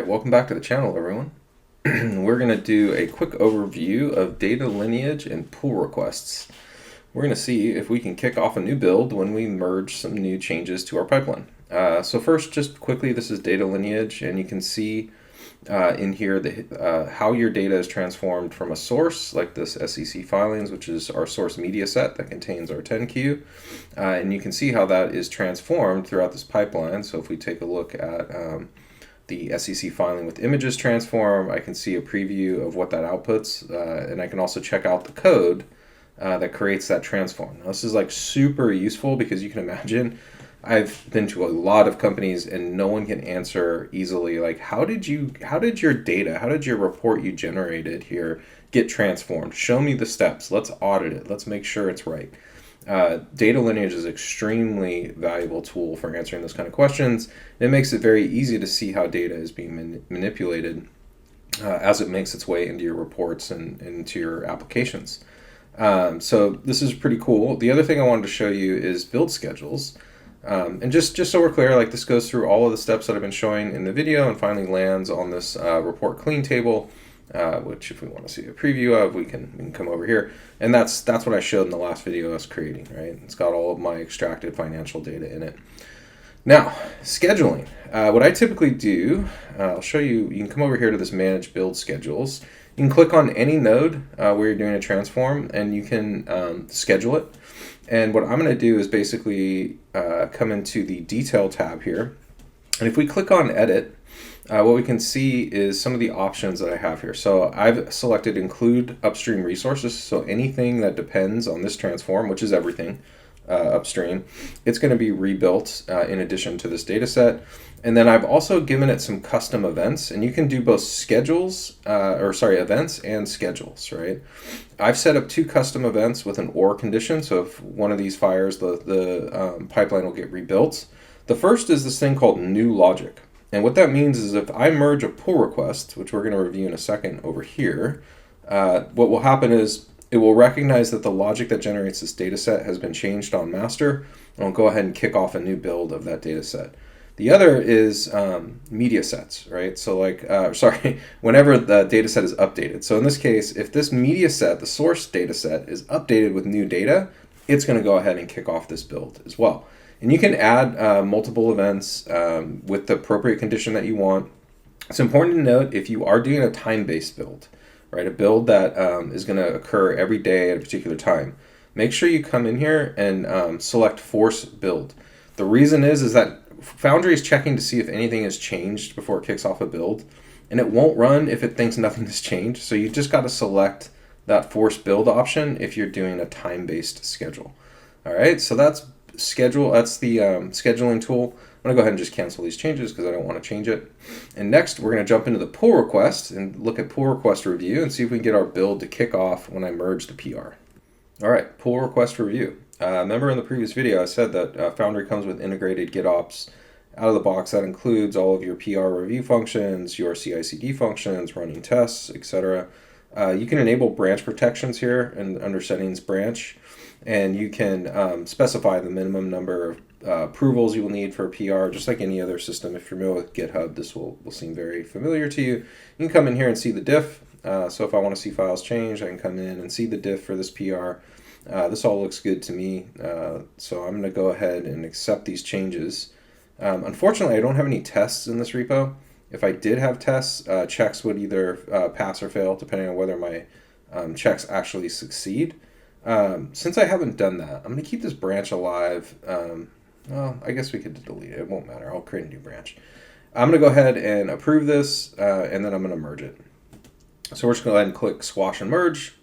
Alright, welcome back to the channel, everyone. We're going to do a quick overview of data lineage and pull requests. We're going to see if we can kick off a new build when we merge some new changes to our pipeline. So first, just quickly, this is data lineage, and you can see in here how your data is transformed from a source, like this SEC filings, which is our source media set that contains our 10Q. And you can see how that is transformed throughout this pipeline. So if we take a look at the SEC filing with images transform, I can see a preview of what that outputs, and I can also check out the code that creates that transform. Now, this is like super useful because you can imagine I've been to a lot of companies and no one can answer easily, like, how did your data, how did your report you generated here get transformed? Show me the steps. Let's audit it. Let's make sure it's right. Data lineage is an extremely valuable tool for answering those kind of questions. It makes it very easy to see how data is being manipulated as it makes its way into your reports and into your applications. So this is pretty cool. The other thing I wanted to show you is build schedules. And just so we're clear, like, this goes through all of the steps that I've been showing in the video and finally lands on this report clean table, which if we want to see a preview of, we can come over here. And that's what I showed in the last video I was creating, right? It's got all of my extracted financial data in it. Now, scheduling. What I typically do, I'll show you, you can come over here to this manage build schedules. You can click on any node where you're doing a transform and you can schedule it. And what I'm going to do is basically come into the detail tab here. And if we click on edit, what we can see is some of the options that I have here. So I've selected include upstream resources. So anything that depends on this transform, which is everything upstream, it's going to be rebuilt in addition to this data set. And then I've also given it some custom events, and you can do both events and schedules, right? I've set up 2 custom events with an or condition. So if one of these fires, the pipeline will get rebuilt. The first is this thing called new logic. And what that means is if I merge a pull request, which we're going to review in a second over here, what will happen is it will recognize that the logic that generates this data set has been changed on master, and I'll go ahead and kick off a new build of that data set. The other is media sets, right? So like, whenever the data set is updated. So in this case, if this media set, the source data set, is updated with new data, it's going to go ahead and kick off this build as well. And you can add multiple events with the appropriate condition that you want. It's important to note if you are doing a time-based build, right, a build that is going to occur every day at a particular time, make sure you come in here and select force build. The reason is that Foundry is checking to see if anything has changed before it kicks off a build, and it won't run if it thinks nothing has changed. So you just got to select that force build option if you're doing a time-based schedule. All right, so that's schedule. That's the scheduling tool. I'm going to go ahead and just cancel these changes because I don't want to change it. And next, we're going to jump into the pull request and look at pull request review and see if we can get our build to kick off when I merge the PR. All right, pull request review. Remember in the previous video, I said that Foundry comes with integrated GitOps out of the box. That includes all of your PR review functions, your CI/CD functions, running tests, etc. You can enable branch protections here and under settings branch, and you can specify the minimum number of approvals you will need for a PR, just like any other system. If you're familiar with GitHub, this will seem very familiar to you. You can come in here and see the diff. So if I want to see files change, I can come in and see the diff for this PR. This all looks good to me, so I'm going to go ahead and accept these changes. Unfortunately, I don't have any tests in this repo. If I did have tests, checks would either pass or fail, depending on whether my checks actually succeed. Since I haven't done that, I'm going to keep this branch alive. Well, I guess we could delete it. It won't matter. I'll create a new branch. I'm going to go ahead and approve this, and then I'm going to merge it. So we're just going to go ahead and click squash and merge.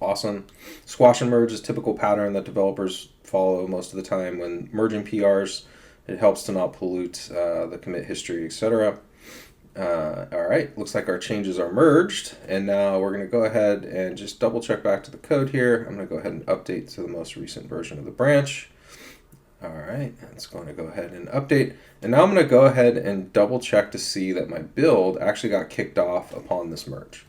Awesome. Squash and merge is a typical pattern that developers follow most of the time when merging PRs. It helps to not pollute the commit history, etc. All right, looks like our changes are merged, and now we're going to go ahead and just double check back to the code here. I'm going to go ahead and update to the most recent version of the branch. All right, it's going to go ahead and update. And now I'm going to go ahead and double check to see that my build actually got kicked off upon this merge.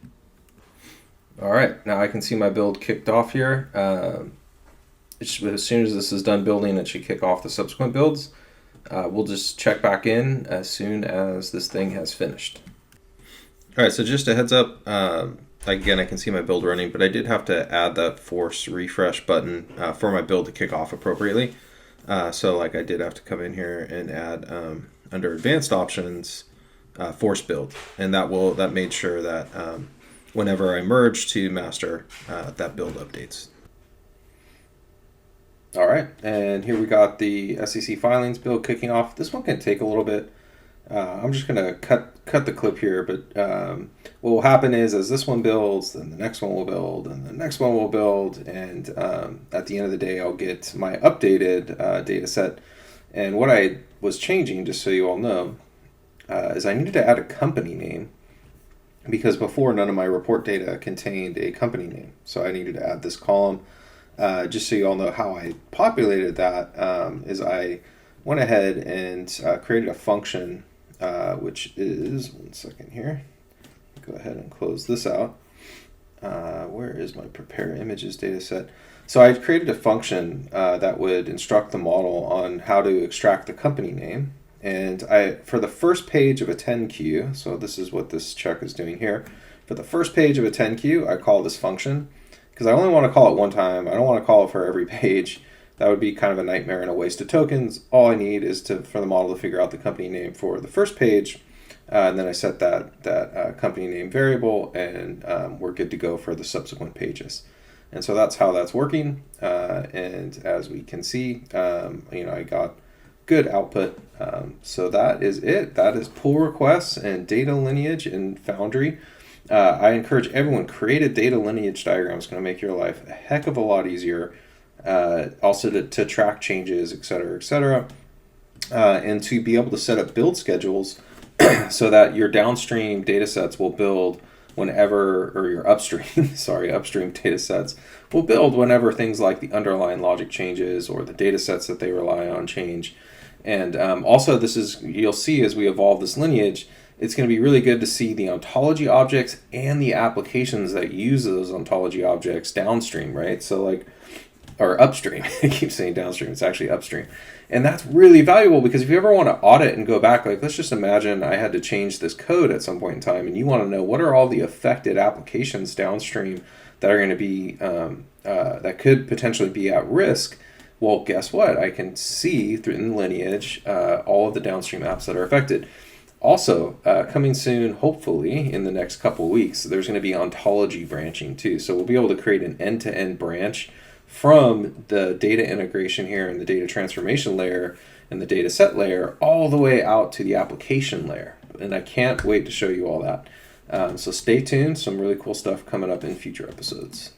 All right, now I can see my build kicked off here. As soon as this is done building, it should kick off the subsequent builds. we'll just check back in as soon as this thing has finished. All right, so just a heads up, again, I can see my build running, but I did have to add that force refresh button for my build to kick off appropriately. So like I did have to come in here and add under advanced options, force build. And that made sure that whenever I merge to master, that build updates. All right, and here we got the SEC filings build kicking off. This one can take a little bit. I'm just gonna cut the clip here, but what will happen is as this one builds, then the next one will build, and the next one will build, and at the end of the day, I'll get my updated data set. And what I was changing, just so you all know, is I needed to add a company name because before none of my report data contained a company name. So I needed to add this column. Just so you all know how I populated that is I went ahead and created a function which is, one second here, go ahead and close this out. Where is my prepare images data set? So I created a function that would instruct the model on how to extract the company name. And for the first page of a 10Q, so this is what this check is doing here. For the first page of a 10Q, I call this function because I only want to call it one time. I don't want to call it for every page. That would be kind of a nightmare and a waste of tokens. All I need is for the model to figure out the company name for the first page, and then I set that company name variable, and we're good to go for the subsequent pages. And so that's how that's working. And as we can see, I got good output. So that is it. That is pull requests and data lineage in Foundry. I encourage everyone, create a data lineage diagram. It's going to make your life a heck of a lot easier. Also to track changes, et cetera, and to be able to set up build schedules so that your downstream data sets will build whenever, or your upstream, upstream data sets will build whenever things like the underlying logic changes or the data sets that they rely on change. And also you'll see as we evolve this lineage, it's going to be really good to see the ontology objects and the applications that use those ontology objects downstream, right? So or upstream. I keep saying downstream, it's actually upstream. And that's really valuable because if you ever want to audit and go back, let's just imagine I had to change this code at some point in time and you want to know what are all the affected applications downstream that are going to be, that could potentially be at risk. Well, guess what? I can see through in Lineage all of the downstream apps that are affected. Also, coming soon, hopefully in the next couple of weeks, there's going to be ontology branching too. So we'll be able to create an end-to-end branch from the data integration here and the data transformation layer and the data set layer all the way out to the application layer. And I can't wait to show you all that. So stay tuned. Some really cool stuff coming up in future episodes.